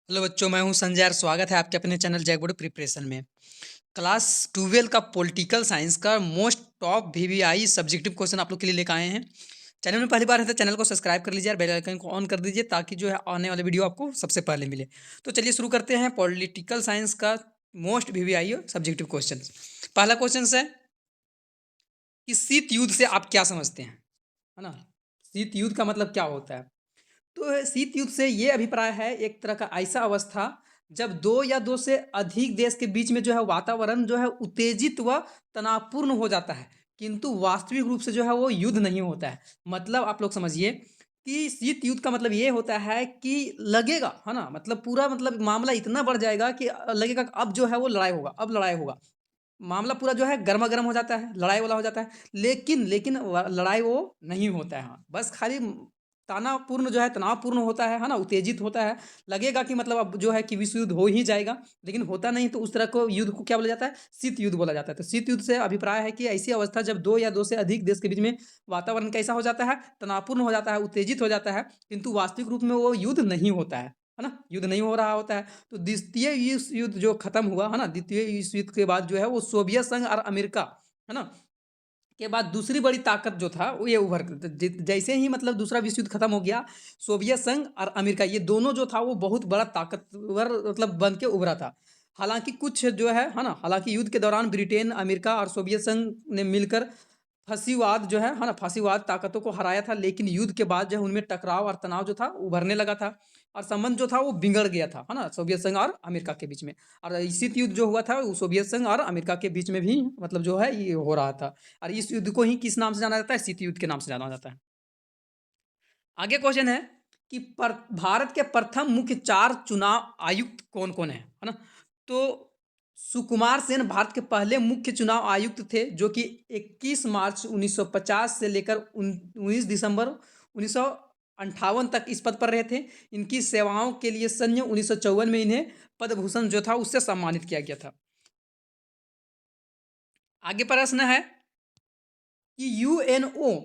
Hello बच्चों, मैं हूं संजय और स्वागत है आपके अपने चैनल जैकबोर्ड प्रिपरेशन में। क्लास 12 का पॉलिटिकल साइंस का most top VVI subjective question आप लोग के लिए लेकर आए हैं। चैनल में पहली बार है तो चैनल को सब्सक्राइब कर लीजिए और बेल आइकन को ऑन कर दीजिए ताकि जो है आने वाले वीडियो आपको सबसे पहले मिले। तो चलिए शुरू करते हैं पॉलिटिकल साइंस का मोस्ट वीवीआई सब्जेक्टिव क्वेश्चन। पहला क्वेश्चन है कि शीत युद्ध से आप क्या समझते हैं, है ना। शीत युद्ध का मतलब क्या होता है। तो शीत युद्ध से ये अभिप्राय है एक तरह का ऐसा अवस्था जब दो या दो से अधिक देश के बीच में जो है वातावरण जो है उत्तेजित व तनावपूर्ण हो जाता है, किंतु वास्तविक रूप से जो है वो युद्ध नहीं होता है। मतलब आप लोग समझिए कि शीत युद्ध का मतलब ये होता है कि लगेगा, है ना, मतलब पूरा मतलब मामला इतना बढ़ जाएगा कि लगेगा कि अब जो है वो लड़ाई होगा, अब लड़ाई होगा। मामला पूरा जो है गरमा-गरम हो जाता है, लड़ाई वाला हो जाता है। लेकिन लड़ाई वो नहीं होता है, हाँ। बस खाली तनावपूर्ण होता है ना? उत्तेजित होता है। लगेगा कि मतलब अब जो है कि विश्व युद्ध हो ही जाएगा, लेकिन होता नहीं। तो उस तरह को युद्ध को क्या बोला जाता है? शीत युद्ध बोला जाता है। तो शीत युद्ध से अभिप्राय है कि ऐसी अवस्था जब 2 या 2 से अधिक देश के बीच में वातावरण कैसा हो जाता है? तनावपूर्ण हो जाता है, उत्तेजित हो जाता है, किंतु वास्तविक रूप में वो युद्ध नहीं होता है ना? युद्ध नहीं हो रहा होता है। तो द्वितीय विश्व युद्ध जो खत्म हुआ, है ना, द्वितीय विश्व युद्ध के बाद जो है वो सोवियत संघ और अमेरिका, है ना, के बाद दूसरी बड़ी ताकत जो था वो ये उभर जैसे ही मतलब दूसरा विश्व युद्ध खत्म हो गया, सोवियत संघ और अमेरिका ये दोनों जो था वो बहुत बड़ा ताकतवर मतलब बन के उभरा था। हालांकि कुछ जो है ना, हालांकि युद्ध के दौरान ब्रिटेन, अमेरिका और सोवियत संघ ने मिलकर फसीवाद जो है ना, फसीवाद ताकतों को हराया था। लेकिन युद्ध के बाद जो है उनमें टकराव और तनाव जो था उभरने लगा था और संबंध जो था वो बिगड़ गया था, है ना, सोवियत संघ और अमेरिका के बीच में। और इसी युद्ध जो हुआ था वो सोवियत संघ और अमेरिका के बीच में भी मतलब जो है ये हो रहा था। और इस युद्ध को ही किस नाम से जाना जाता है? शीत युद्ध के नाम से जाना जाता है। आगे क्वेश्चन है कि भारत के प्रथम मुख्य 4 चुनाव आयुक्त कौन-कौन है ना? तो सुकुमार सेन भारत के पहले मुख्य चुनाव आयुक्त थे जो कि 21 मार्च 1950 से लेकर 19 दिसंबर 1958 तक इस पद पर रहे थे। इनकी सेवाओं के लिए सन 1954 में इन्हें पद्म भूषण जो था उससे सम्मानित किया गया था। आगे प्रश्न है कि यूएनओ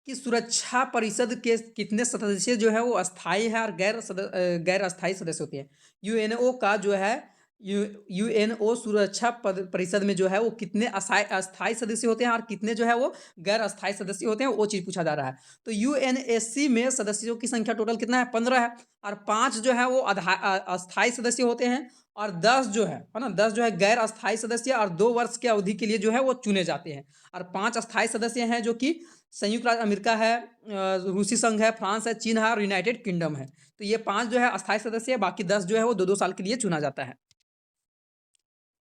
की सुरक्षा परिषद के कितने सदस्य जो है वो अस्थाई है और गैर अस्थाई सदस्य होते हैं। यूएनओ का जो है यूएनओ सुरक्षा परिषद में जो है वो कितने अस्थाई सदस्य होते हैं और कितने जो है वो गैर अस्थाई सदस्य होते हैं, वो चीज पूछा जा रहा है। तो यूएनएससी में सदस्यों की संख्या टोटल कितना है? 15 है। और 5 जो है वो अस्थाई सदस्य होते हैं और 10 जो है ना, 10 जो है गैर अस्थाई सदस्य और 2 वर्ष की अवधि के लिए जो है वो चुने जाते हैं। और 5 अस्थाई सदस्य हैं जो कि संयुक्त राज्य अमेरिका है, रूसी संघ है, फ्रांस है, चीन है और यूनाइटेड किंगडम है। तो ये 5 जो है अस्थाई सदस्य है, बाकी 10 जो है वो 2-2 साल के लिए चुना जाता है।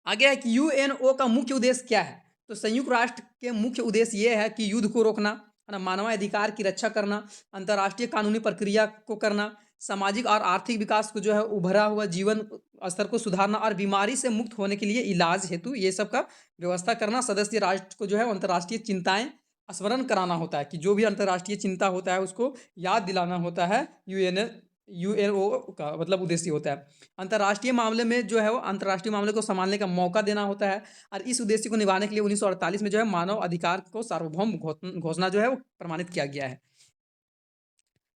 आगे है कि यूएनओ का मुख्य उद्देश्य क्या है? तो संयुक्त राष्ट्र के मुख्य उद्देश्य ये है कि युद्ध को रोकना, है ना, मानवाधिकार की रक्षा करना, अंतर्राष्ट्रीय कानूनी प्रक्रिया को करना, सामाजिक और आर्थिक विकास को जो है उभरा हुआ जीवन स्तर को सुधारना और बीमारी से मुक्त होने के लिए इलाज हेतु ये सब का व्यवस्था करना। सदस्य राष्ट्र को जो है अंतर्राष्ट्रीय चिंताएं स्मरण कराना होता है कि जो भी अंतर्राष्ट्रीय चिंता होता है उसको याद दिलाना होता है। यूएनओ का मतलब उद्देश्य होता है अंतर्राष्ट्रीय मामले में जो है वो अंतर्राष्ट्रीय मामले को संभालने का मौका देना होता है। और इस उद्देश्य को निभाने के लिए 1948 में जो है मानव अधिकार को सार्वभौम घोषणा जो है वो प्रमाणित किया गया है।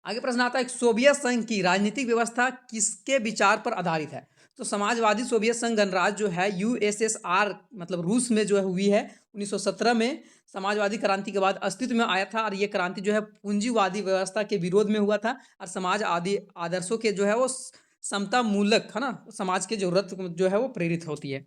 आगे प्रश्न आता है सोवियत संघ की राजनीतिक व्यवस्था किसके विचार पर आधारित है? तो समाजवादी सोवियत संघ गणराज्य जो है यूएसएसआर मतलब रूस में जो है हुई है 1917 में। समाजवादी क्रांति के बाद अस्तित्व में आया था और ये क्रांति जो है पूंजीवादी व्यवस्था के विरोध में हुआ था और समाज आदि आदर्शों के जो है वो समता मूलक, है ना, समाज की जरूरत जो है वो प्रेरित होती है।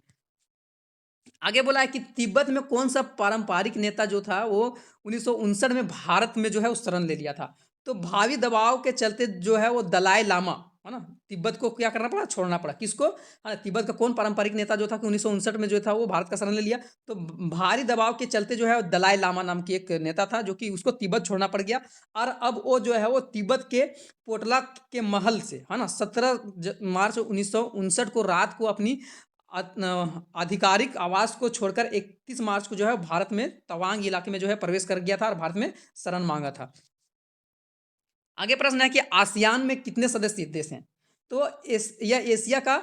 आगे बोला है कि तिब्बत में कौन सा पारंपरिक नेता जो था वो 1959 में भारत में जो है वो शरण ले लिया था। तो भावी दबाव के चलते जो है वो दलाई लामा, है ना, तिब्बत को क्या करना पड़ा? छोड़ना पड़ा। किसको? हाँ, तिब्बत का कौन पारंपरिक नेता जो था कि 1959 में जो था वो भारत का शरण ले लिया। तो भारी दबाव के चलते जो है दलाई लामा नाम की एक नेता था जो कि उसको तिब्बत छोड़ना पड़ गया। और अब वो जो है वो तिब्बत के पोटला के महल से, है ना, 17 मार्च 1959 को रात को अपनी आधिकारिक आवास को छोड़कर 31 मार्च को जो है भारत में तवांग इलाके में जो है प्रवेश कर गया था और भारत में शरण मांगा था। आगे प्रश्न है कि आसियान में कितने सदस्य देश हैं? तो यह एशिया का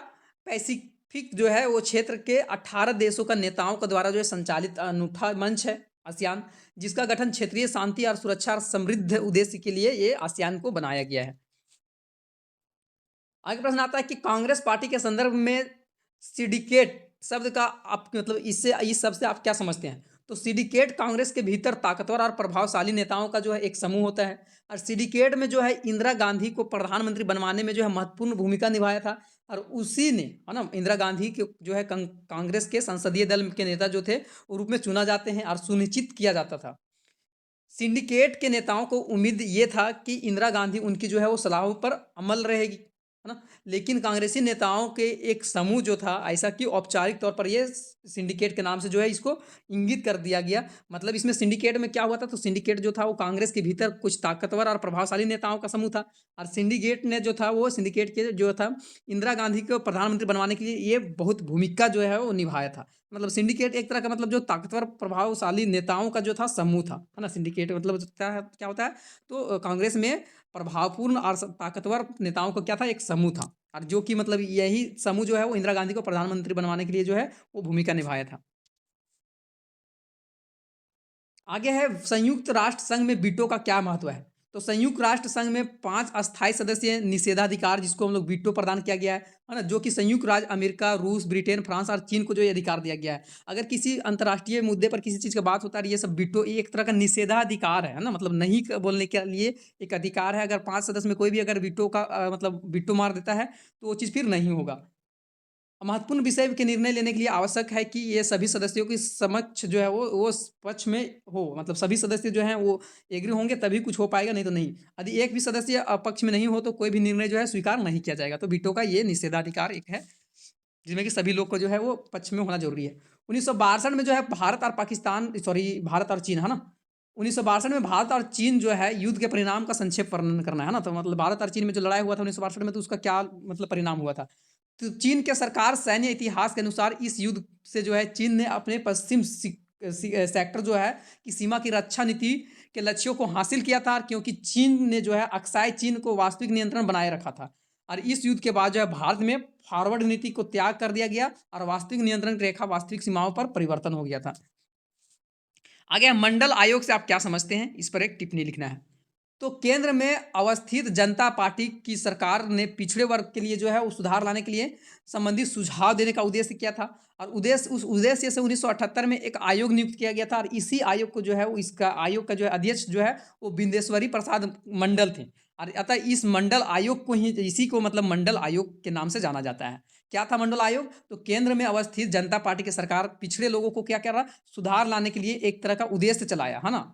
पैसिफिक जो है वो क्षेत्र के 18 देशों का नेताओं के द्वारा जो है संचालित अनूठा मंच है आसियान, जिसका गठन क्षेत्रीय शांति और सुरक्षा और समृद्ध उद्देश्य के लिए ये आसियान को बनाया गया है। आगे प्रश्न आता है कि कांग्रेस पार्टी के संदर्भ में सिंडिकेट शब्द का आप मतलब इससे इस शब्द से आप क्या समझते हैं? तो सिंडिकेट कांग्रेस के भीतर ताकतवर और प्रभावशाली नेताओं का जो है एक समूह होता है और सिंडिकेट में जो है इंदिरा गांधी को प्रधानमंत्री बनवाने में जो है महत्वपूर्ण भूमिका निभाया था और उसी ने है ना इंदिरा गांधी के जो है कांग्रेस के संसदीय दल के नेता जो थे वो रूप में चुना जाते हैं और सुनिश्चित किया जाता था। सिंडिकेट के नेताओं को उम्मीद ये था कि इंदिरा गांधी उनकी जो है वो सलाहों पर अमल रहेगी, है ना? लेकिन कांग्रेसी नेताओं के एक समूह जो था ऐसा कि औपचारिक तौर पर ये सिंडिकेट के नाम से जो है इसको इंगित कर दिया गया। मतलब इसमें सिंडिकेट में क्या हुआ था तो सिंडिकेट जो था वो कांग्रेस के भीतर कुछ ताकतवर और प्रभावशाली नेताओं का समूह था और सिंडिकेट ने जो था वो सिंडिकेट के जो था इंदिरा गांधी को प्रधानमंत्री बनवाने के लिए ये बहुत भूमिका जो है वो निभाया था। मतलब सिंडिकेट एक तरह का मतलब जो ताकतवर प्रभावशाली नेताओं का जो था समूह था, है ना? सिंडिकेट मतलब क्या होता है तो कांग्रेस में प्रभावपूर्ण और ताकतवर नेताओं का क्या था एक समूह था और जो कि मतलब यही समूह जो है वो इंदिरा गांधी को प्रधानमंत्री बनवाने के लिए जो है वो भूमिका निभाया था। आगे है संयुक्त राष्ट्र संघ में वीटो का क्या महत्व है? तो संयुक्त राष्ट्र संघ में 5 अस्थायी सदस्य निषेधाधिकार जिसको हम लोग वीटो प्रदान किया गया है ना? जो कि संयुक्त राज्य अमेरिका, रूस, ब्रिटेन, फ्रांस और चीन को जो ये अधिकार दिया गया है। अगर किसी अंतर्राष्ट्रीय मुद्दे पर किसी चीज़ का बात होता है ये सब वीटो ये एक तरह का निषेधाधिकार है ना? मतलब नहीं क बोलने के लिए एक अधिकार है। अगर 5 सदस्य में कोई भी अगर वीटो का मतलब वीटो मार देता है तो वो चीज़ फिर नहीं होगा। महत्वपूर्ण विषय के निर्णय लेने के लिए आवश्यक है कि ये सभी सदस्यों के समक्ष जो है वो पक्ष में हो मतलब सभी सदस्य जो हैं वो एग्री होंगे तभी कुछ हो पाएगा नहीं तो नहीं। यदि एक भी सदस्य पक्ष में नहीं हो तो कोई भी निर्णय जो है स्वीकार नहीं किया जाएगा। तो वीटो का ये निषेधाधिकार एक है जिसमें कि सभी लोग को जो है वो पक्ष में होना जरूरी है। 1962 में जो है भारत और पाकिस्तान सॉरी भारत और चीन है ना 1962 में भारत और चीन जो है युद्ध के परिणाम का संक्षेप वर्णन करना है ना तो मतलब भारत और चीन में जो लड़ाई हुआ था 1962 में तो उसका क्या मतलब परिणाम हुआ था। तो चीन के सरकार सैन्य इतिहास के अनुसार इस युद्ध से जो है चीन ने अपने पश्चिम सेक्टर जो है कि सीमा की रक्षा नीति के लक्ष्यों को हासिल किया था क्योंकि चीन ने जो है अक्साई चीन को वास्तविक नियंत्रण बनाए रखा था और इस युद्ध के बाद जो है भारत में फॉरवर्ड नीति को त्याग कर दिया गया और वास्तविक नियंत्रण रेखा वास्तविक सीमाओं पर परिवर्तन हो गया था। आगे मंडल आयोग से आप क्या समझते हैं इस पर एक टिप्पणी लिखना है। तो केंद्र में अवस्थित जनता पार्टी की सरकार ने पिछड़े वर्ग के लिए जो है वो सुधार लाने के लिए संबंधित सुझाव देने का उद्देश्य किया था और उद्देश्य उस उद्देश्य से 1978 में एक आयोग नियुक्त किया गया था और इसी आयोग को जो है वो इसका आयोग का जो है अध्यक्ष जो है वो बिंदेश्वरी प्रसाद मंडल थे और अतः इस मंडल आयोग को ही इसी को मतलब मंडल आयोग के नाम से जाना जाता है। क्या था मंडल आयोग तो केंद्र में अवस्थित जनता पार्टी की सरकार पिछड़े लोगों को क्या कर रहा सुधार लाने के लिए एक तरह का उद्देश्य चलाया है ना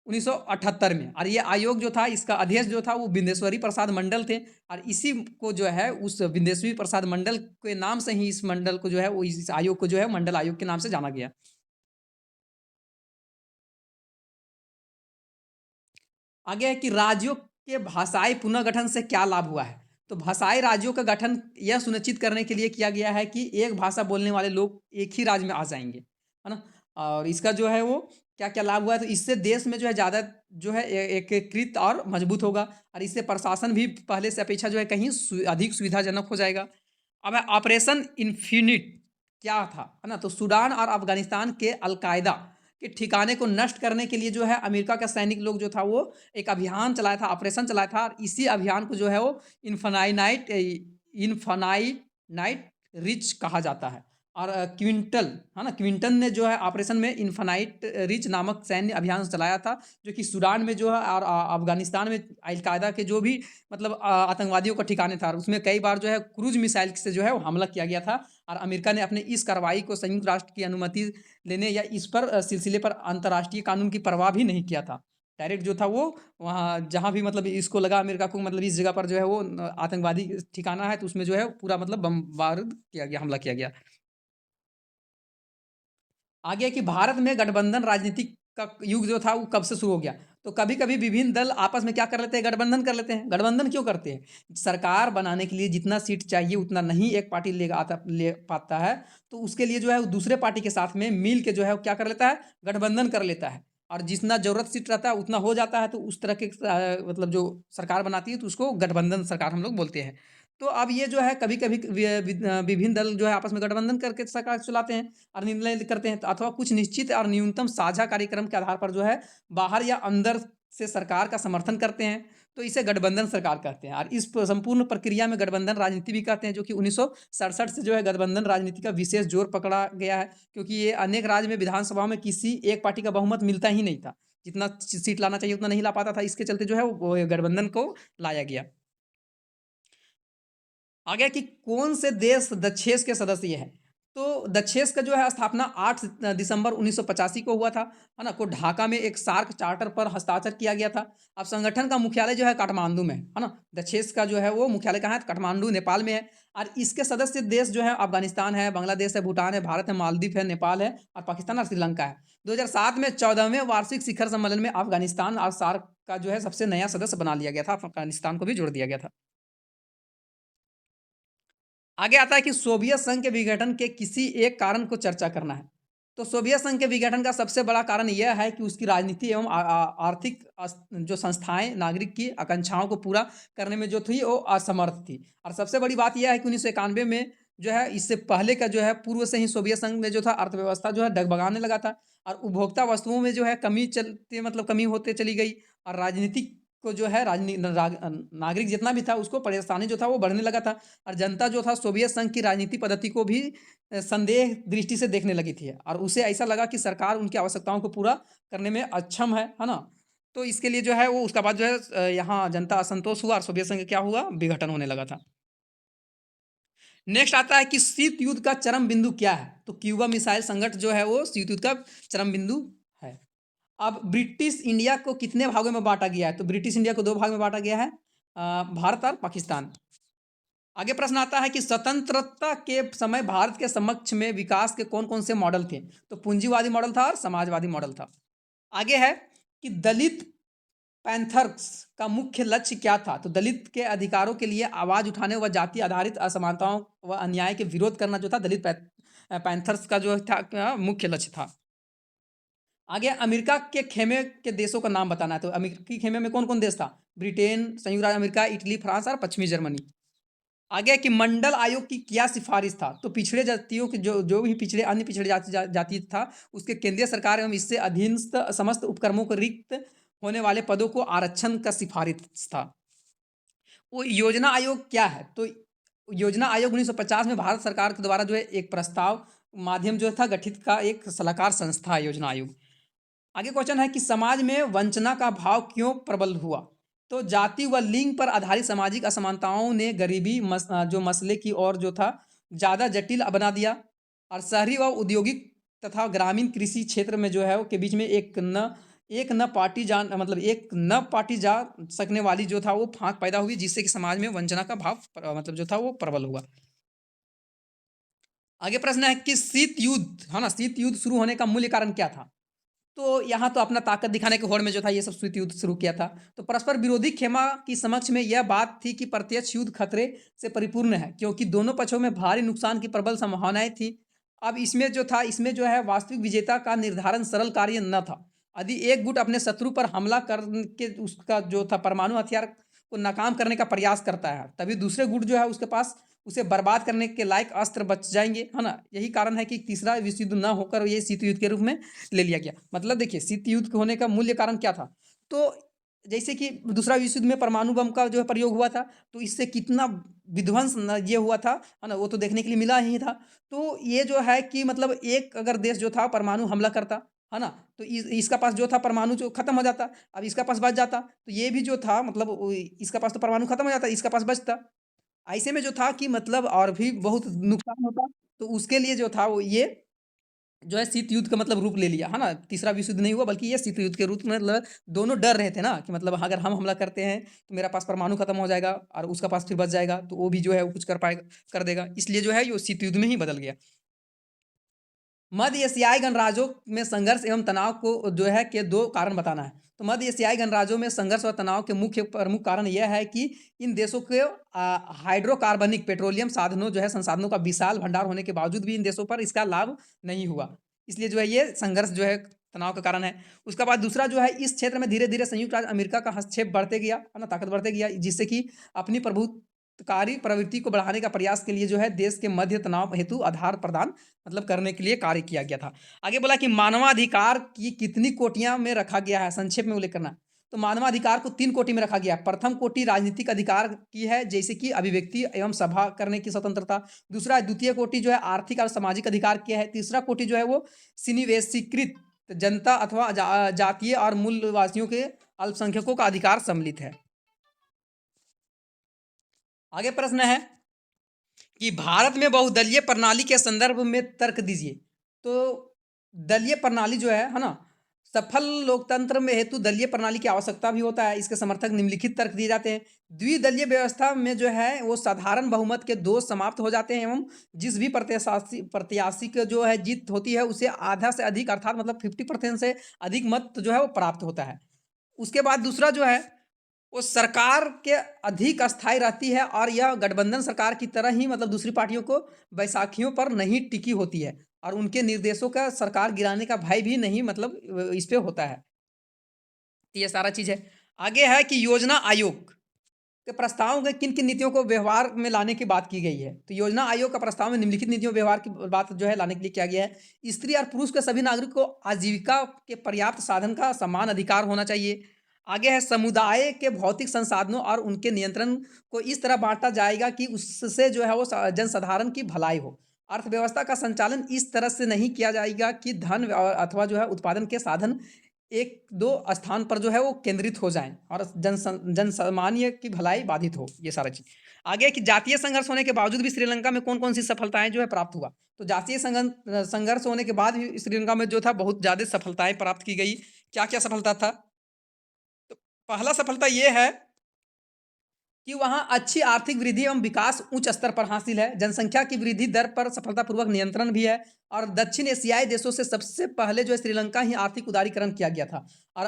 1978 में और ये आयोग जो था इसका अध्यक्ष जो था वो बिंदेश्वरी प्रसाद मंडल थे और इसी को जो है उस बिंदेश्वरी प्रसाद मंडल के नाम से ही इस मंडल को जो है वो इस आयोग को जो है मंडल आयोग के नाम से जाना गया। आगे है कि राज्यों के भाषाई पुनर्गठन से क्या लाभ हुआ है? तो भाषाई राज्यों का गठन यह सुनिश्चित करने के लिए किया गया है कि एक भाषा बोलने वाले लोग एक ही राज्य में आ जाएँगे, है ना? और इसका जो है वो क्या-क्या लाभ हुआ है तो इससे देश में जो है ज़्यादा जो है एकीकृत और मजबूत होगा और इससे प्रशासन भी पहले से अपेक्षा जो है कहीं अधिक सुविधाजनक हो जाएगा। अब है ऑपरेशन इन्फिनिट क्या था? है ना? तो सूडान और अफ़गानिस्तान के अल-कायदा के ठिकाने को नष्ट करने के लिए जो है अमेरिका का सैनिक लोग जो था वो एक अभियान चलाया था, ऑपरेशन चलाया था और इसी अभियान को जो है वो इन्फानाइट रिच कहा जाता है। और क्विंटल है ना? क्विंटन ने जो है ऑपरेशन में इन्फानाइट रिच नामक सैन्य अभियान चलाया था, जो कि सूडान में जो है और अफ़गानिस्तान में अल-कायदा के जो भी मतलब आतंकवादियों का ठिकाने था, उसमें कई बार जो है क्रूज़ मिसाइल से जो है वो हमला किया गया था और अमेरिका ने अपने इस कार्रवाई को संयुक्त राष्ट्र की अनुमति लेने या इस पर सिलसिले पर अंतर्राष्ट्रीय कानून की परवाह भी नहीं किया था। डायरेक्ट जो था वो वहाँ जहाँ भी मतलब इसको लगा अमेरिका को मतलब इस जगह पर जो है वो आतंकवादी ठिकाना है तो उसमें जो है पूरा मतलब बमबारूद किया गया, हमला किया गया। आगे कि भारत में गठबंधन राजनीति का युग जो था वो कब से शुरू हो गया? तो कभी-कभी विभिन्न दल आपस में क्या कर लेते हैं गठबंधन कर लेते हैं। गठबंधन क्यों करते हैं? सरकार बनाने के लिए जितना सीट चाहिए उतना नहीं एक पार्टी ले पाता है, तो उसके लिए जो है वो दूसरे पार्टी के साथ में मिल के जो है वो क्या कर लेता है गठबंधन कर लेता है। और जितना ज़रूरत सीट रहता है उतना हो जाता है तो उस तरह के मतलब जो सरकार बनाती है तो उसको गठबंधन सरकार हम लोग बोलते हैं। तो अब ये जो है कभी-कभी विभिन्न दल जो है आपस में गठबंधन करके सरकार चलाते हैं। और निर्णय करते हैं तो अथवा कुछ निश्चित और न्यूनतम साझा कार्यक्रम के आधार पर जो है बाहर या अंदर से सरकार का समर्थन करते हैं। तो इसे गठबंधन सरकार कहते हैं। और इस संपूर्ण प्रक्रिया में गठबंधन राजनीति भी कहते हैं, जो कि 1967 से जो है गठबंधन राजनीति का विशेष जोर पकड़ा गया है, क्योंकि ये अनेक राज्य में विधानसभा में किसी एक पार्टी का बहुमत मिलता ही नहीं था, जितना सीट लाना चाहिए उतना नहीं ला पाता था, इसके चलते जो है वो गठबंधन को लाया गया। आ गया कि कौन से देश दक्षेस के सदस्य हैं। तो दक्षेस का जो है स्थापना 8 दिसंबर 1985 को हुआ था, है ना? को ढाका में एक सार्क चार्टर पर हस्ताक्षर किया गया था। अब संगठन का मुख्यालय जो है काठमांडू में है ना? दक्षेस का जो है वो मुख्यालय कहाँ है? काठमांडू नेपाल में है। और इसके सदस्य देश जो है अफगानिस्तान है, बांग्लादेश है, भूटान है, भारत है, मालदीव है, नेपाल है और पाकिस्तान और श्रीलंका है। 2007 में 14वें वार्षिक शिखर सम्मेलन में अफगानिस्तान और सार्क का जो है सबसे नया सदस्य बना लिया गया था, अफगानिस्तान को भी जोड़ दिया गया था। आगे आता है कि सोवियत संघ के विघटन के किसी एक कारण को चर्चा करना है। तो सोवियत संघ के विघटन का सबसे बड़ा कारण यह है कि उसकी राजनीति एवं आर्थिक जो संस्थाएं नागरिक की आकांक्षाओं को पूरा करने में जो थी वो असमर्थ थी। और सबसे बड़ी बात यह है कि 1991 में जो है इससे पहले का जो है पूर्व से ही सोवियत संघ में जो था अर्थव्यवस्था जो है डगमगाने लगा था, और उपभोक्ता वस्तुओं में जो है कमी चलती मतलब कमी होते चली गई, और राजनीतिक को जो है नागरिक जितना भी था उसको परेशानी जो था वो बढ़ने लगा था, और जनता जो था सोवियत संघ की राजनीति पद्धति को भी संदेह दृष्टि से देखने लगी थी, और उसे ऐसा लगा कि सरकार उनकी आवश्यकताओं को पूरा करने में अक्षम है ना? तो इसके लिए जो है वो उसका बाद जो है यहाँ जनता असंतोष हुआ और सोवियत संघ क्या हुआ? विघटन होने लगा था। नेक्स्ट आता है कि शीत युद्ध का चरम बिंदु क्या है? तो क्यूबा मिसाइल संकट जो है वो शीत युद्ध का चरम बिंदु है। अब ब्रिटिश इंडिया को कितने भागों में बांटा गया है? तो ब्रिटिश इंडिया को 2 भाग में बांटा गया है, भारत और पाकिस्तान। आगे प्रश्न आता है कि स्वतंत्रता के समय भारत के समक्ष में विकास के कौन-कौन से मॉडल थे? तो पूंजीवादी मॉडल था और समाजवादी मॉडल था। आगे है कि दलित पैंथर्स का मुख्य लक्ष्य क्या था? तो दलित के अधिकारों के लिए आवाज उठाने व जाति आधारित असमानताओं व अन्याय के विरोध करना जो था दलित पैंथर्स का जो था मुख्य लक्ष्य था। आगे अमेरिका के खेमे के देशों का नाम बताना है। तो अमेरिकी खेमे में कौन-कौन देश था? ब्रिटेन, संयुक्त राज्य अमेरिका, इटली, फ्रांस और पश्चिमी जर्मनी। आगे है कि मंडल आयोग की क्या सिफारिश था? तो पिछड़े जातियों के जो जो भी पिछड़े अन्य पिछड़े जाति था उसके केंद्रीय सरकार एवं इससे अधीनस्थ समस्त उपक्रमों को रिक्त होने वाले पदों को आरक्षण का सिफारिश था। वो योजना आयोग क्या है? तो योजना आयोग 1950 में भारत सरकार के द्वारा जो है एक प्रस्ताव माध्यम जो था गठित का एक सलाहकार संस्था है योजना आयोग। आगे क्वेश्चन है कि समाज में वंचना का भाव क्यों प्रबल हुआ? तो जाति व लिंग पर आधारित सामाजिक असमानताओं ने गरीबी जो मसले की ओर जो था ज़्यादा जटिल बना दिया, और शहरी व औद्योगिक तथा ग्रामीण कृषि क्षेत्र में जो है वो के बीच में एक न पाटी जा सकने वाली जो था वो फाँक पैदा हुई, जिससे कि समाज में वंचना का भाव मतलब जो था वो प्रबल हुआ। आगे प्रश्न है कि शीत युद्ध है ना, शीत युद्ध शुरू होने का मूल्य कारण क्या था? तो यहाँ तो अपना ताकत दिखाने के होड़ में जो था ये सब शीत युद्ध शुरू किया था। तो परस्पर विरोधी खेमा की समक्ष में यह बात थी कि प्रत्यक्ष युद्ध खतरे से परिपूर्ण है, क्योंकि दोनों पक्षों में भारी नुकसान की प्रबल संभावनाएं थी। अब इसमें जो है वास्तविक विजेता का निर्धारण सरल कार्य न था। यदि एक गुट अपने शत्रु पर हमला करके उसका जो था परमाणु हथियार को नाकाम करने का प्रयास करता है, तभी दूसरे गुट जो है उसके पास उसे बर्बाद करने के लायक अस्त्र बच जाएंगे, है ना? यही कारण है कि तीसरा विश्व युद्ध न होकर ये शीत युद्ध के रूप में ले लिया गया। मतलब देखिए शीत युद्ध होने का मूल्य कारण क्या था? तो जैसे कि दूसरा विश्व युद्ध में परमाणु बम का जो है प्रयोग हुआ था, तो इससे कितना विध्वंस न ये हुआ था, है ना? वो तो देखने के लिए मिला ही था। तो ये जो है कि मतलब एक अगर देश जो था परमाणु हमला करता, है ना? तो इसका पास जो था परमाणु जो खत्म हो जाता, अब इसका पास बच जाता। तो ये भी जो था मतलब इसका पास तो परमाणु खत्म हो जाता, इसका पास बचता। ऐसे में जो था कि मतलब और भी बहुत नुकसान होता, तो उसके लिए जो था वो ये जो है शीत युद्ध का मतलब रूप ले लिया, है ना? तीसरा विश्व युद्ध नहीं हुआ बल्कि ये शीत युद्ध के रूप में मतलब दोनों डर रहे थे ना कि मतलब अगर हम हमला करते हैं तो मेरा पास परमाणु खत्म हो जाएगा और उसका पास फिर बच जाएगा, तो वो भी जो है वो कुछ कर देगा। इसलिए जो है ये शीत युद्ध में ही बदल गया। मध्य एशियाई गणराज्यों में संघर्ष एवं तनाव को जो है के 2 कारण बताना है। तो मध्य एशियाई गणराज्यों में संघर्ष और तनाव के मुख्य प्रमुख कारण यह है कि इन देशों के हाइड्रोकार्बनिक पेट्रोलियम साधनों जो है संसाधनों का विशाल भंडार होने के बावजूद भी इन देशों पर इसका लाभ नहीं हुआ। इसलिए जो है ये संघर्ष जो है तनाव का कारण है। उसके बाद दूसरा जो है इस क्षेत्र में धीरे-धीरे संयुक्त राज्य अमेरिका का हस्तक्षेप बढ़ते गया, है ना? ताकत बढ़ते गया, जिससे कि अपनी प्रभुत्वकारी प्रवृत्ति को बढ़ाने का प्रयास के लिए जो है देश के मध्य तनाव हेतु आधार प्रदान मतलब करने के लिए कार्य किया गया था। आगे बोला कि मानवाधिकार की कितनी कोटियाँ में रखा गया है? संक्षेप में उल्लेख करना है। तो मानवाधिकार को 3 कोटि में रखा गया है। प्रथम कोटि राजनीतिक अधिकार की है, जैसे कि अभिव्यक्ति एवं सभा करने की स्वतंत्रता। दूसरा द्वितीय कोटि जो है आर्थिक और सामाजिक अधिकार की है। तीसरा कोटि जो है वो सिनिवेशीकृत जनता अथवा जातीय और मूलवासियों के अल्पसंख्यकों का अधिकार सम्मिलित है। आगे प्रश्न है कि भारत में बहुदलीय प्रणाली के संदर्भ में तर्क दीजिए। तो दलीय प्रणाली जो है ना, सफल लोकतंत्र में हेतु दलीय प्रणाली की आवश्यकता भी होता है। इसके समर्थक निम्नलिखित तर्क दिए जाते हैं। द्विदलीय व्यवस्था में जो है वो साधारण बहुमत के दोष समाप्त हो जाते हैं एवं जिस भी प्रत्याशी का जो है जीत होती है उसे आधा से अधिक अर्थात मतलब 50% से अधिक मत जो है वो प्राप्त होता है। उसके बाद दूसरा जो है वो सरकार के अधिक अस्थायी रहती है और यह गठबंधन सरकार की तरह ही मतलब दूसरी पार्टियों को बैसाखियों पर नहीं टिकी होती है और उनके निर्देशों का सरकार गिराने का भय भी नहीं मतलब इस पे होता है। तो ये सारा चीज़ है। आगे है कि योजना आयोग के प्रस्ताव में किन किन नीतियों को व्यवहार में लाने की बात की गई है। तो योजना आयोग का प्रस्ताव में निम्नलिखित नीतियों व्यवहार की बात जो है लाने के लिए किया गया है। स्त्री और पुरुष के सभी नागरिक को आजीविका के पर्याप्त साधन का समान अधिकार होना चाहिए। आगे है समुदाय के भौतिक संसाधनों और उनके नियंत्रण को इस तरह बांटा जाएगा कि उससे जो है वो जनसाधारण की भलाई हो। अर्थव्यवस्था का संचालन इस तरह से नहीं किया जाएगा कि धन अथवा जो है उत्पादन के साधन एक दो स्थान पर जो है वो केंद्रित हो जाएं और जनसामान्य की भलाई बाधित हो। ये सारा चीज आगे कि जातीय संघर्ष होने के बावजूद भी श्रीलंका में कौन कौन सी सफलताएं जो है प्राप्त हुआ। तो जातीय संघर्ष होने के बाद भी श्रीलंका में जो था बहुत ज्यादा सफलताएं प्राप्त की गई। क्या क्या सफलता था। तो पहला सफलता ये है कि वहाँ अच्छी आर्थिक वृद्धि एवं विकास उच्च स्तर पर हासिल है। जनसंख्या की वृद्धि दर पर सफलतापूर्वक नियंत्रण भी है और दक्षिण एशियाई देशों से सबसे पहले जो है श्रीलंका ही आर्थिक उदारीकरण किया गया था और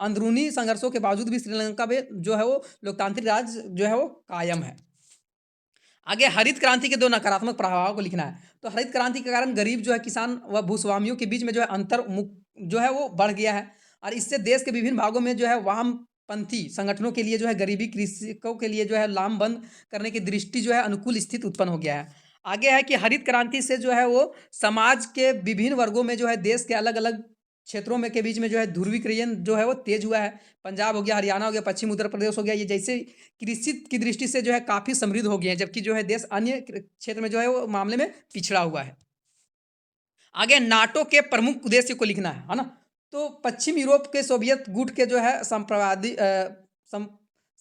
अंदरूनी संघर्षों के बावजूद भी श्रीलंका में जो है वो लोकतांत्रिक राज जो है वो कायम है। आगे हरित क्रांति के 2 नकारात्मक प्रभावों को लिखना है। तो हरित क्रांति के कारण गरीब जो है किसान व भूस्वामियों के बीच में जो है अंतर जो है वो बढ़ गया है और इससे देश के विभिन्न भागों में जो है वामपंथी संगठनों के लिए जो है गरीबी कृषकों के लिए जो है लाम बंद करने की दृष्टि जो है अनुकूल स्थिति उत्पन्न हो गया है। आगे है कि हरित क्रांति से जो है वो समाज के विभिन्न वर्गों में जो है देश के अलग अलग क्षेत्रों में के बीच में जो है ध्रुवीकरण जो है वो तेज हुआ है। पंजाब हो गया, हरियाणा हो गया, पश्चिम उत्तर प्रदेश हो गया, ये जैसे कृषि की दृष्टि से जो है काफी समृद्ध हो गए हैं, जबकि जो है देश अन्य क्षेत्र में जो है वो मामले में पिछड़ा हुआ है। आगे नाटो के प्रमुख उद्देश्य को लिखना है ना। तो पश्चिम यूरोप के सोवियत गुट के जो है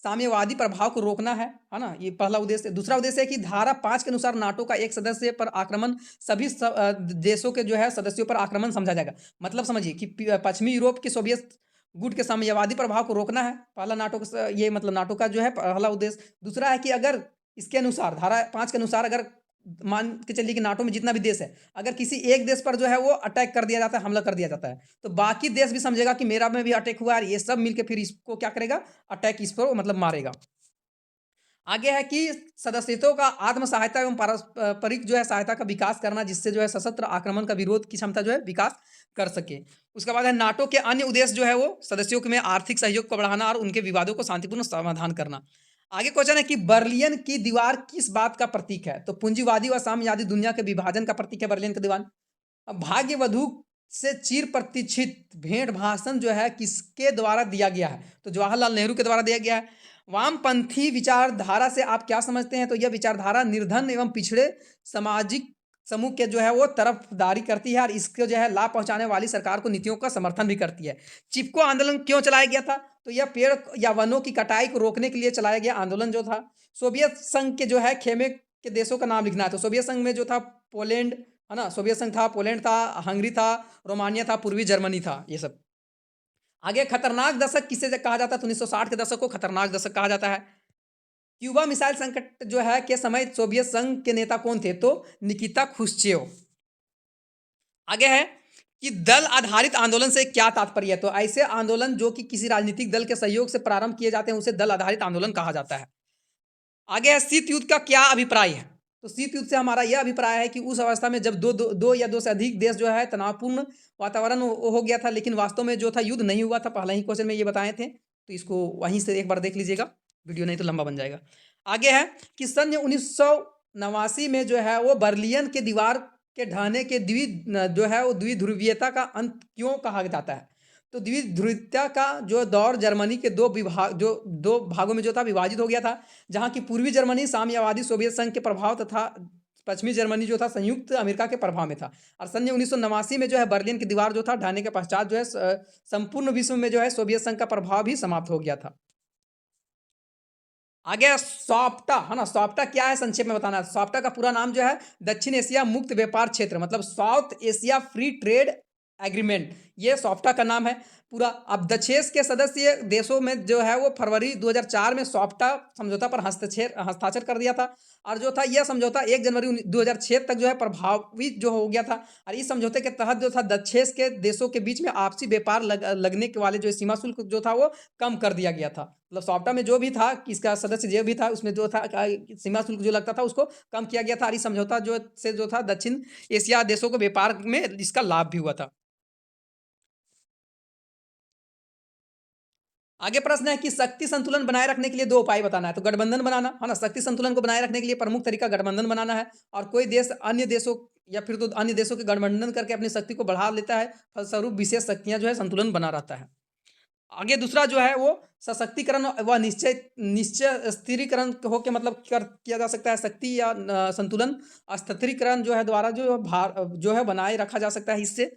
साम्यवादी प्रभाव को रोकना है ना, ये पहला उद्देश्य। दूसरा उद्देश्य है कि धारा 5 के अनुसार नाटो का एक सदस्य पर आक्रमण सभी देशों के जो है सदस्यों पर आक्रमण समझा जाएगा। मतलब समझिए कि पश्चिमी यूरोप के सोवियत गुट के साम्यवादी प्रभाव को रोकना है पहला नाटो का, ये मतलब नाटो का जो है पहला उद्देश्य। दूसरा है कि अगर इसके अनुसार धारा 5 के अनुसार अगर मान के चलिए कि नाटो में जितना भी देश है अगर किसी एक देश पर जो है वो अटैक कर दिया जाता है, हमला कर दिया जाता है, तो बाकी देश भी समझेगा कि मेरा में भी अटैक हुआ है, ये सब मिलके फिर इसको क्या करेगा, अटैक इस पर मतलब मारेगा। आगे है कि सदस्यों का आत्म सहायता एवं पारस्परिक जो है सहायता का विकास करना, जिससे जो है सशस्त्र आक्रमण का विरोध की क्षमता जो है विकास कर सके। उसके बाद है नाटो के अन्य उद्देश्य जो है वो सदस्यों में आर्थिक सहयोग को बढ़ाना और उनके विवादों को शांतिपूर्ण समाधान करना। आगे क्वेश्चन है कि बर्लियन की दीवार किस बात का प्रतीक है। तो पूंजीवादी व साम्यवादी दुनिया के विभाजन का प्रतीक है बर्लियन की दीवार। भाग्य वधु से चिर प्रतीक्षित भेंट भाषण जो है किसके द्वारा दिया गया है। तो जवाहरलाल नेहरू के द्वारा दिया गया है। वामपंथी विचारधारा से आप क्या समझते हैं। तो यह विचारधारा निर्धन एवं पिछड़े सामाजिक समूह के जो है वो तरफदारी करती है और इसको जो है लाभ पहुंचाने वाली सरकार को नीतियों का समर्थन भी करती है। चिपको आंदोलन क्यों चलाया गया था। तो यह पेड़ या वनों की कटाई को रोकने के लिए चलाया गया आंदोलन जो था। सोवियत संघ के जो है खेमे के देशों का नाम लिखना है। तो सोवियत संघ में जो था पोलैंड है ना, सोवियत संघ था, पोलैंड था, हंगरी था, रोमानिया था, पूर्वी जर्मनी था, ये सब। आगे खतरनाक दशक किसे कहा जाता है। तो 1960 के दशक को खतरनाक दशक कहा जाता है। क्यूबा मिसाइल संकट जो है के समय सोवियत संघ के नेता कौन थे। तो निकिता खुश्चेव। आगे है कि दल आधारित आंदोलन से क्या तात्पर्य है। तो ऐसे आंदोलन जो कि किसी राजनीतिक दल के सहयोग से प्रारंभ किए जाते हैं उसे दल आधारित आंदोलन कहा जाता है। आगे है शीत युद्ध का क्या अभिप्राय है। तो शीत युद्ध से हमारा यह अभिप्राय है कि उस अवस्था में जब दो या दो से अधिक देश जो है तनावपूर्ण वातावरण हो गया था, लेकिन वास्तव में जो था युद्ध नहीं हुआ था। पहले ही क्वेश्चन में ये बताए थे, तो इसको वहीं से एक बार देख लीजिएगा, वीडियो नहीं तो लंबा बन जाएगा। आगे है कि सन 1989 में जो है वो बर्लियन के दीवार के ढहने के जो है वो द्विध्रुवीयता का अंत क्यों कहा जाता है। तो द्विध्रुवीयता का जो दौर जर्मनी के दो भागों में जो था विभाजित हो गया था, जहाँ की पूर्वी जर्मनी साम्यवादी सोवियत संघ के प्रभाव तथा पश्चिमी जर्मनी जो था संयुक्त अमेरिका के प्रभाव में था। और सन 1989 में जो है बर्लिन की दीवार जो था ढहने के पश्चात जो है संपूर्ण विश्व में जो है सोवियत संघ का प्रभाव भी समाप्त हो गया था। आगे सॉफ्टा है ना, सॉफ्टा क्या है संक्षेप में बताना है। सॉफ्टा का पूरा नाम जो है दक्षिण एशिया मुक्त व्यापार क्षेत्र, मतलब south Asia free trade agreement, ये सॉफ्टा का नाम है पूरा। अब दक्षेश के सदस्य देशों में जो है वो फरवरी 2004 में सॉफ्टा समझौता पर हस्ताक्षर कर दिया था। और जो था यह समझौता 1 जनवरी 2006 तक जो है प्रभावित जो हो गया था। और इस समझौते के तहत जो था दक्षेश के देशों के बीच में आपसी व्यापार लगने के वाले जो सीमा शुल्क जो था वो कम कर दिया गया था। मतलब सॉफ्टा में जो भी था, इसका सदस्य जो भी था, उसमें जो था सीमा शुल्क जो लगता था उसको कम किया गया था। और इस समझौता जो था दक्षिण एशिया देशों को व्यापार में इसका लाभ भी हुआ था। आगे प्रश्न है कि शक्ति संतुलन बनाए रखने के लिए 2 उपाय बताना है। तो गठबंधन बनाना है ना, शक्ति संतुलन को बनाए रखने के लिए प्रमुख तरीका गठबंधन बनाना है। और कोई देश अन्य देशों या फिर तो अन्य देशों के गठबंधन करके अपनी शक्ति को बढ़ा लेता है, फलस्वरूप विशेष शक्तियां जो है संतुलन बना रहता है। आगे दूसरा जो है वो सशक्तिकरण व निश्चय निश्चय स्थिरीकरण हो के मतलब किया जा सकता है। शक्ति या संतुलन अस्थिरीकरण जो है द्वारा जो भार जो है बनाए रखा जा सकता है इससे।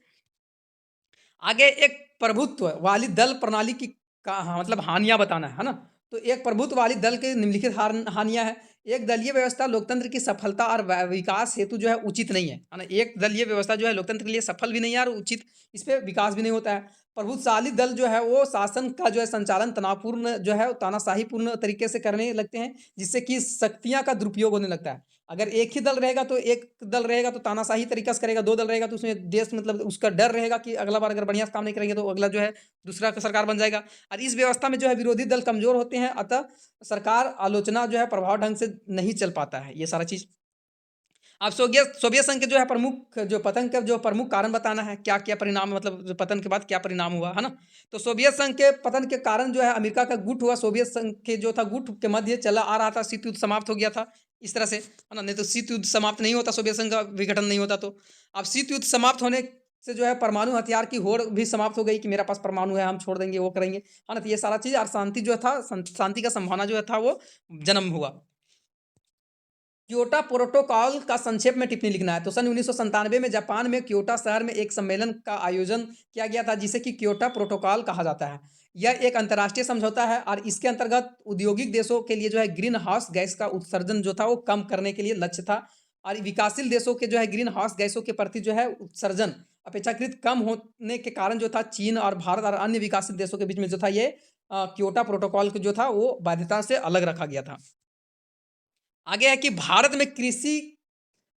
आगे एक प्रभुत्व वाली दल प्रणाली की हाँ, मतलब हानियां बताना है ना। तो एक प्रभुत्व वाली दल के निम्नलिखित हानियां हैं। एक दलीय व्यवस्था लोकतंत्र की सफलता और विकास हेतु जो है उचित नहीं है ना। एक दलीय व्यवस्था जो है लोकतंत्र के लिए सफल भी नहीं है और उचित इस पे विकास भी नहीं होता है। प्रभुत्वशाली दल जो है वो शासन का जो है संचालन तनावपूर्ण जो है तानाशाहीपूर्ण तरीके से करने लगते हैं, जिससे कि शक्तियां का दुरुपयोग होने लगता है। अगर एक दल रहेगा तो तानाशाही तरीका से करेगा, 2 दल रहेगा तो उसमें देश मतलब उसका डर रहेगा कि अगला बार अगर बढ़िया से काम नहीं करेंगे तो अगला जो है दूसरा का सरकार बन जाएगा। और इस व्यवस्था में जो है विरोधी दल कमजोर होते हैं, अतः सरकार आलोचना जो है प्रभाव ढंग से नहीं चल पाता है ये सारा चीज। अब सोवियत सोवियत संघ के जो है प्रमुख जो पतन का जो प्रमुख कारण बताना है, क्या क्या परिणाम मतलब जो पतन के बाद क्या परिणाम हुआ है ना। तो सोवियत संघ के पतन के कारण जो है अमेरिका का गुट हुआ। सोवियत संघ के जो था गुट के मध्य चला आ रहा था, शीत युद्ध समाप्त हो गया था इस तरह से है ना। नहीं तो शीत युद्ध समाप्त नहीं होता, सोवियत संघ का विघटन नहीं होता। तो अब शीत युद्ध समाप्त होने से जो है परमाणु हथियार की होड़ भी समाप्त हो गई कि मेरा पास परमाणु है, हम छोड़ देंगे वो करेंगे है ना। तो ये सारा चीज और शांति जो था शांति का संभावना जो था वो जन्म हुआ। क्योटो प्रोटोकॉल का संक्षेप में टिप्पणी लिखना है। तो सन 1997 में जापान में क्योटो शहर में एक सम्मेलन का आयोजन किया गया था, जिसे कि क्योटो प्रोटोकॉल कहा जाता है। यह एक अंतर्राष्ट्रीय समझौता है और इसके अंतर्गत औद्योगिक देशों के लिए जो है ग्रीन हाउस गैस का उत्सर्जन जो था वो कम करने के लिए लक्ष्य था। और विकासशील देशों के जो है ग्रीन हाउस गैसों के प्रति जो है उत्सर्जन अपेक्षाकृत कम होने के कारण जो था चीन और भारत और अन्य विकासशील देशों के बीच में जो था ये क्योटो प्रोटोकॉल जो था वो बाध्यता से अलग रखा गया था। आगे है कि भारत में कृषि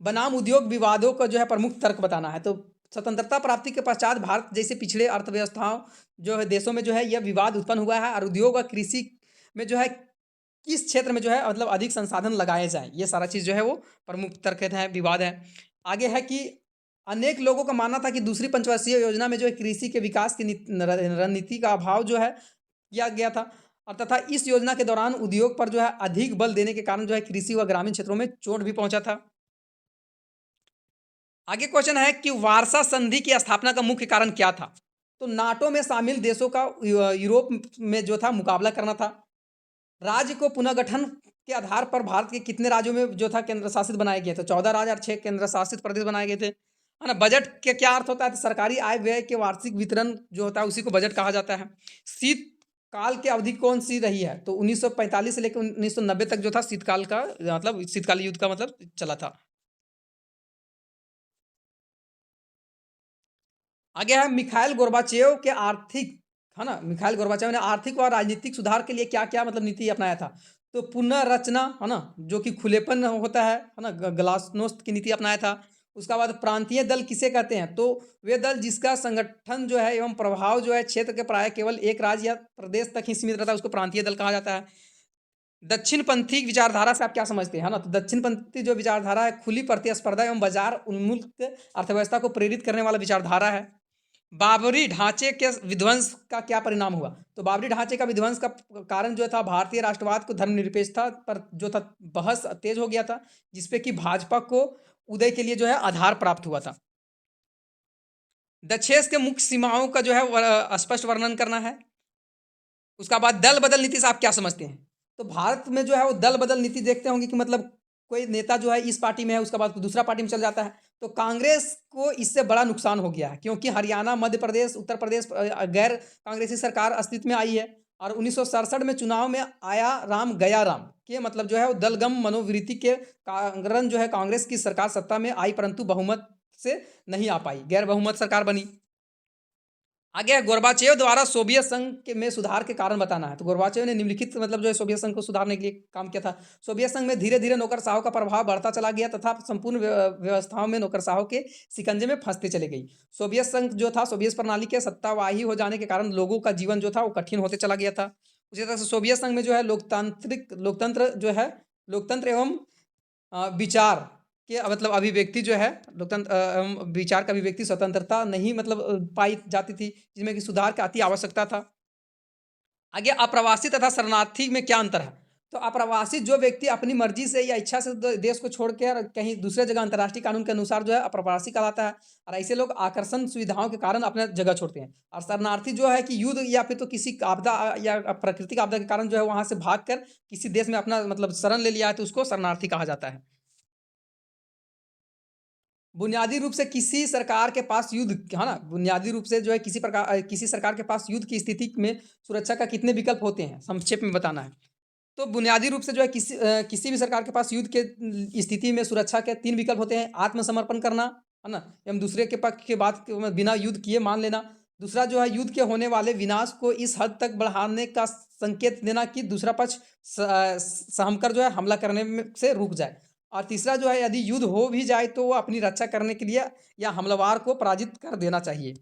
बनाम उद्योग विवादों का जो है प्रमुख तर्क बताना है। तो स्वतंत्रता प्राप्ति के पश्चात भारत जैसे पिछड़े अर्थव्यवस्थाओं जो है देशों में जो है यह विवाद उत्पन्न हुआ है। और उद्योग और कृषि में जो है किस क्षेत्र में जो है मतलब अधिक संसाधन लगाए जाएं, ये सारा चीज जो है वो प्रमुख तर्क है, विवाद है। आगे है कि अनेक लोगों का मानना था कि दूसरी पंचवर्षीय योजना में जो है कृषि के विकास की रणनीति का अभाव जो है किया गया था। और तथा इस योजना के दौरान उद्योग पर जो है अधिक बल देने के कारण जो है कृषि व ग्रामीण क्षेत्रों में चोट भी पहुंचा था। आगे क्वेश्चन है कि वार्सा संधि की स्थापना का मुख्य कारण क्या था। तो नाटो में शामिल देशों का यूरोप में जो था मुकाबला करना था। राज्य को पुनर्गठन के आधार पर भारत के कितने राज्यों में जो था केंद्र शासित बनाए गए थे। 14 राज्य और 6 केंद्र शासित प्रदेश बनाए गए थे है ना। बजट के क्या अर्थ होता है, तो सरकारी आय व्यय के वार्षिक वितरण जो होता है उसी को बजट कहा जाता है। शीत काल की अवधि कौन सी रही है, तो 1945 से लेकर 1990 तक जो था शीतकाल का मतलब शीतकालीन युद्ध का मतलब चला था। आगे है मिखाइल गोर्बाचेव के आर्थिक है ना, मिखाइल गोर्बाचेव ने आर्थिक और राजनीतिक सुधार के लिए क्या क्या मतलब नीति अपनाया था। तो पुनर्रचना है ना, जो कि खुलेपन होता है ना, ग्लासनोस्त की नीति अपनाया था। उसका बाद प्रांतीय दल किसे कहते हैं, तो वे दल जिसका संगठन जो है एवं प्रभाव जो है क्षेत्र के प्राय केवल एक राज्य या प्रदेश तक ही सीमित रहता है, उसको प्रांतीय दल कहा जाता है। दक्षिणपंथी विचारधारा से आप क्या समझते हैं, है ना। तो दक्षिणपंथी जो विचारधारा है खुली प्रतिस्पर्धा एवं बाजार उन्मुक्त अर्थव्यवस्था को प्रेरित करने वाला विचारधारा है। बाबरी ढांचे के विध्वंस का क्या परिणाम हुआ, तो बाबरी ढांचे का विध्वंस का कारण जो था भारतीय राष्ट्रवाद को धर्मनिरपेक्षता पर जो था बहस तेज हो गया था, जिसपे कि भाजपा को उदय के लिए जो है आधार प्राप्त हुआ था। दक्षेस के मुख्य सीमाओं का जो है स्पष्ट वर्णन करना है। उसका बाद दल बदल नीति से आप क्या समझते हैं? तो भारत में जो है वो दल बदल नीति देखते होंगे कि मतलब कोई नेता जो है इस पार्टी में है, उसके बाद दूसरा पार्टी में चल जाता है। तो कांग्रेस को इससे बड़ा नुकसान हो गया है, क्योंकि हरियाणा, मध्य प्रदेश, उत्तर प्रदेश गैर कांग्रेसी सरकार अस्तित्व में आई है। और 1967 में चुनाव में आया राम गया राम के मतलब जो है वो दलगम मनोवृत्ति के कारण जो है कांग्रेस की सरकार सत्ता में आई, परंतु बहुमत से नहीं आ पाई, गैर बहुमत सरकार बनी। आगे है गोर्बाचेव द्वारा सोवियत संघ में सुधार के कारण बताना है। तो गोर्बाचेव ने निम्नलिखित मतलब जो है सोवियत संघ को सुधारने के लिए काम किया था। सोवियत संघ में धीरे धीरे नौकरशाहों का प्रभाव बढ़ता चला गया तथा संपूर्ण व्यवस्थाओं में नौकरशाहों के शिकंजे में फंसते चले गई। सोवियत संघ जो था, सोवियत प्रणाली के सत्तावाही हो जाने के कारण लोगों का जीवन जो था वो कठिन होते चला गया था। उसी तरह से सोवियत संघ में जो है लोकतंत्र एवं विचार के मतलब अभिव्यक्ति जो है लोकतंत्र विचार का अभिव्यक्ति स्वतंत्रता नहीं मतलब पाई जाती थी, जिसमें कि सुधार की अति आवश्यकता था। आगे अप्रवासी तथा शरणार्थी में क्या अंतर है? तो अप्रवासी जो व्यक्ति अपनी मर्जी से या इच्छा से देश को छोड़ के और कहीं दूसरे जगह अंतर्राष्ट्रीय कानून के अनुसार जो है अप्रवासी कहलाता है। और ऐसे लोग आकर्षण सुविधाओं के कारण अपने जगह छोड़ते हैं। और शरणार्थी जो है कि युद्ध या फिर तो किसी आपदा या प्राकृतिक आपदा के कारण जो है वहां से भाग कर किसी देश में अपना मतलब शरण ले लिया है, तो उसको शरणार्थी कहा जाता है। बुनियादी रूप से किसी सरकार के पास युद्ध है ना, बुनियादी रूप से जो है किसी सरकार के पास युद्ध की स्थिति में सुरक्षा का कितने विकल्प होते हैं, संक्षेप में बताना है। तो बुनियादी रूप से जो है किसी भी सरकार के पास युद्ध के स्थिति में सुरक्षा के 3 विकल्प होते हैं। आत्मसमर्पण करना, है ना? एवं दूसरे के पक्ष के बात में बिना युद्ध किए मान लेना। दूसरा जो है युद्ध के होने वाले विनाश को इस हद तक बढ़ाने का संकेत देना कि दूसरा पक्ष सहम कर जो है हमला करने में से रुक जाए। और तीसरा जो है यदि युद्ध हो भी जाए तो वो अपनी रक्षा करने के लिए या हमलावर को पराजित कर देना चाहिए।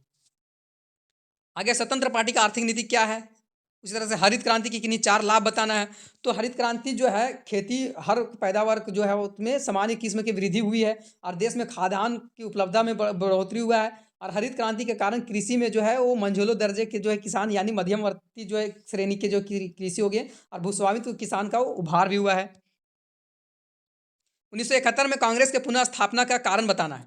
आगे स्वतंत्र पार्टी का आर्थिक नीति क्या है? उसी तरह से हरित क्रांति की किन्हीं 4 लाभ बताना है। तो हरित क्रांति जो है खेती हर पैदावार जो है उसमें सामान्य किस्म की वृद्धि हुई है और देश में खाद्यान्न की उपलब्धता में बढ़ोतरी हुआ है। और हरित क्रांति के कारण कृषि में जो है वो मंझोले दर्जे के जो है किसान यानी मध्यम वर्ती जो है श्रेणी के जो कृषि हो गए और भूस्वामित्व किसान का उभार भी हुआ है। 1971 में कांग्रेस के पुनः स्थापना का कारण बताना है।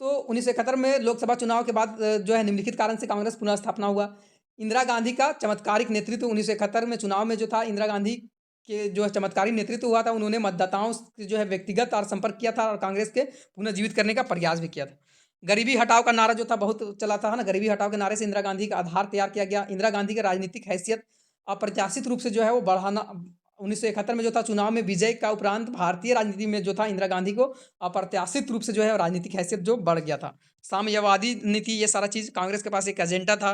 तो 1971 में लोकसभा चुनाव के बाद जो है निम्नलिखित कारण से कांग्रेस पुनः स्थापना हुआ। इंदिरा गांधी का चमत्कारिक नेतृत्व 1971 में चुनाव में जो था, इंदिरा गांधी के जो है चमत्कारिक नेतृत्व हुआ था। उन्होंने मतदाताओं से जो है व्यक्तिगत और संपर्क किया था और कांग्रेस के पुनर्जीवित करने का प्रयास भी किया था। गरीबी हटाओ का नारा जो था बहुत चला था, है ना? गरीबी हटाओ के नारे से इंदिरा गांधी का आधार तैयार किया गया। इंदिरा गांधी की राजनीतिक हैसियत अप्रत्याशित रूप से जो है वो बढ़ाना 1971 में जो था चुनाव में विजय का उपरांत भारतीय राजनीति में जो था इंदिरा गांधी को अप्रत्याशित रूप से जो है राजनीतिक हैसियत जो बढ़ गया था। साम्यवादी नीति, ये सारा चीज कांग्रेस के पास एक एजेंडा था।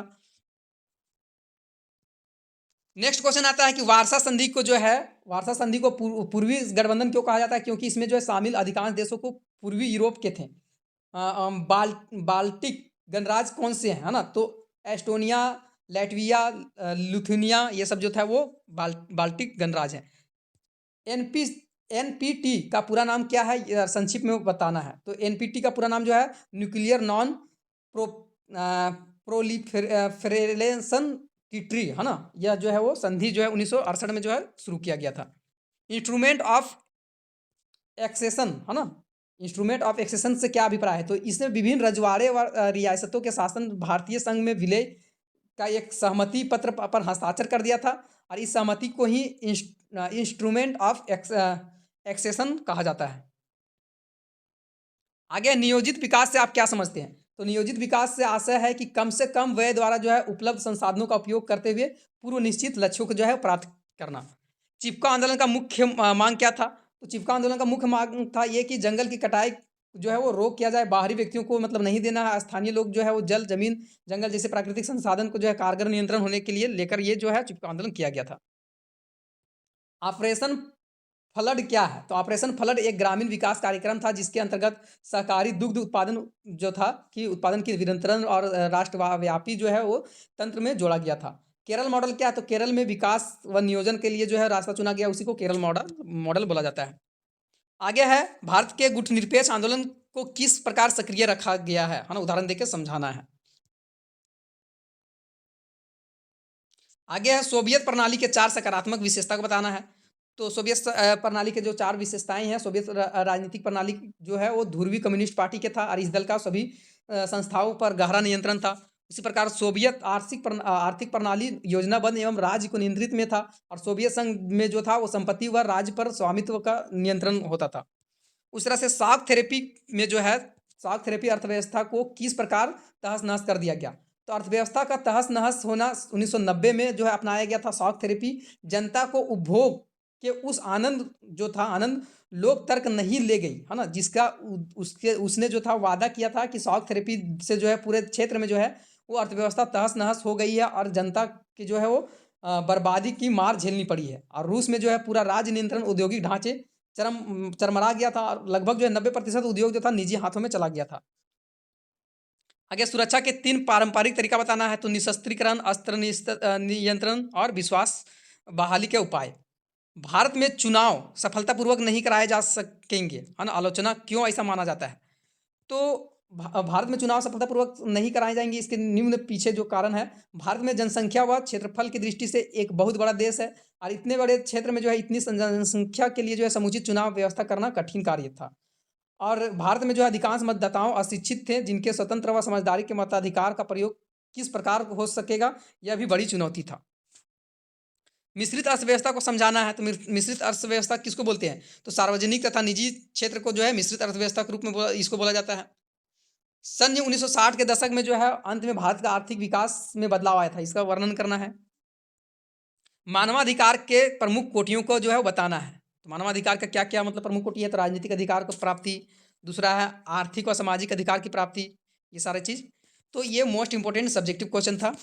नेक्स्ट क्वेश्चन आता है कि वारसा संधि को जो है, वारसा संधि को पूर्वी गठबंधन क्यों कहा जाता है? क्योंकि इसमें जो है शामिल अधिकांश देशों को पूर्वी यूरोप के थे। बाल्टिक गणराज्य कौन से हैं, है ना? तो एस्टोनिया, लैटविया, लिथुनिया, ये सब जो था वो बाल्टिक गणराज्य है। एनपी एनपीटी का पूरा नाम क्या है, संक्षिप्त में बताना है। तो एनपीटी का पूरा नाम जो है nuclear non pro proliferation treaty, है ना? यह जो है वो संधि जो है 1968 में जो है शुरू किया गया था। इंस्ट्रूमेंट ऑफ एक्सेशन, है ना? इंस्ट्रूमेंट ऑफ एक्सेशन से क्या अभिप्राय है? तो इसमें विभिन्न रजवाड़े व रियासतों के शासन भारतीय संघ में विलय का एक सहमति पत्र पर हस्ताक्षर कर दिया था और इस सहमति को ही इंस्ट्रूमेंट ऑफ एक्सेशन कहा जाता है। आगे नियोजित विकास से आप क्या समझते हैं? तो नियोजित विकास से आशय है कि कम से कम व्यय द्वारा जो है उपलब्ध संसाधनों का उपयोग करते हुए पूर्व निश्चित लक्ष्यों को जो है प्राप्त करना। चिपका आंदोलन का मुख्य मांग क्या था? तो चिपका आंदोलन का मुख्य मांग था ये कि जंगल की कटाई जो है वो रोक किया जाए, बाहरी व्यक्तियों को मतलब नहीं देना है। स्थानीय लोग जो है वो जल, जमीन, जंगल जैसे प्राकृतिक संसाधन को जो है कारगर नियंत्रण होने के लिए लेकर ये जो है चिपका आंदोलन किया गया था। ऑपरेशन फ्लड क्या है? तो ऑपरेशन फ्लड एक ग्रामीण विकास कार्यक्रम था जिसके अंतर्गत सहकारी दुग्ध उत्पादन जो था कि उत्पादन की निरंतरण और राष्ट्रव्यापी जो है वो तंत्र में जोड़ा गया था। केरल मॉडल क्या है? तो केरल में विकास व नियोजन के लिए जो है रास्ता चुना गया, उसी को केरल मॉडल बोला जाता है। आगे है भारत के गुटनिरपेक्ष आंदोलन को किस प्रकार सक्रिय रखा गया है ना? उदाहरण देकर समझाना है। आगे है सोवियत प्रणाली के 4 सकारात्मक विशेषता को बताना है। तो सोवियत प्रणाली के जो 4 विशेषताएँ हैं, सोवियत राजनीतिक प्रणाली जो है वो ध्रुवीय कम्युनिस्ट पार्टी के था और इस दल का सभी संस्थाओं पर गहरा नियंत्रण था। उसी प्रकार सोवियत आर्थिक प्रणाली योजनाबद्ध एवं राज्य को नियंत्रित में था और सोवियत संघ में जो था वो संपत्ति व राज्य पर स्वामित्व का नियंत्रण होता था। उस तरह से शॉक थेरेपी में जो है, शॉक थेरेपी अर्थव्यवस्था को किस प्रकार तहस-नहस कर दिया गया। तो अर्थव्यवस्था का तहस-नहस होना 1990 में जो है अपनाया गया था शॉक थेरेपी। जनता को उपभोग के उस आनंद जो था, आनंद लोक तर्क नहीं ले गई, है ना? जिसका उसके उसने जो था वादा किया था कि शॉक थेरेपी से जो है पूरे क्षेत्र में जो है वो अर्थव्यवस्था तहस-नहस हो गई है और जनता की जो है वो बर्बादी की मार झेलनी पड़ी है। और रूस में जो है पूरा राज्य नियंत्रण औद्योगिक ढांचे चरमरा गया था और लगभग जो है 90% उद्योग जो था निजी हाथों में चला गया था। आगे सुरक्षा के 3 पारंपरिक तरीका बताना है, तो निशस्त्रीकरण, नियंत्रण और विश्वास बहाली के उपाय। भारत में चुनाव सफलतापूर्वक नहीं कराए जा सकेंगे, है ना? आलोचना क्यों ऐसा माना जाता है? तो भारत में चुनाव सफलतापूर्वक नहीं कराए जाएँगे, इसके निम्न पीछे जो कारण है, भारत में जनसंख्या व क्षेत्रफल की दृष्टि से एक बहुत बड़ा देश है और इतने बड़े क्षेत्र में जो है इतनी जनसंख्या के लिए जो है समुचित चुनाव व्यवस्था करना कठिन कार्य था। और भारत में जो है अधिकांश मतदाताओं अशिक्षित थे, जिनके स्वतंत्र व समझदारी के मताधिकार का प्रयोग किस प्रकार हो सकेगा, यह भी बड़ी चुनौती था। मिश्रित अर्थव्यवस्था को समझाना है, तो मिश्रित अर्थव्यवस्था किसको बोलते हैं? तो सार्वजनिक तथा निजी क्षेत्र को जो है मिश्रित अर्थव्यवस्था के रूप में इसको बोला जाता है। सन 1960 के दशक में जो है अंत में भारत का आर्थिक विकास में बदलाव आया था, इसका वर्णन करना है। मानवाधिकार के प्रमुख कोटियों को जो है वो बताना है। तो मानवाधिकार का क्या-क्या मतलब प्रमुख कोटि है? तो राजनीतिक अधिकार की प्राप्ति, दूसरा है आर्थिक और सामाजिक अधिकार की प्राप्ति, ये सारी चीज़। तो ये मोस्ट इम्पोर्टेंट सब्जेक्टिव क्वेश्चन था।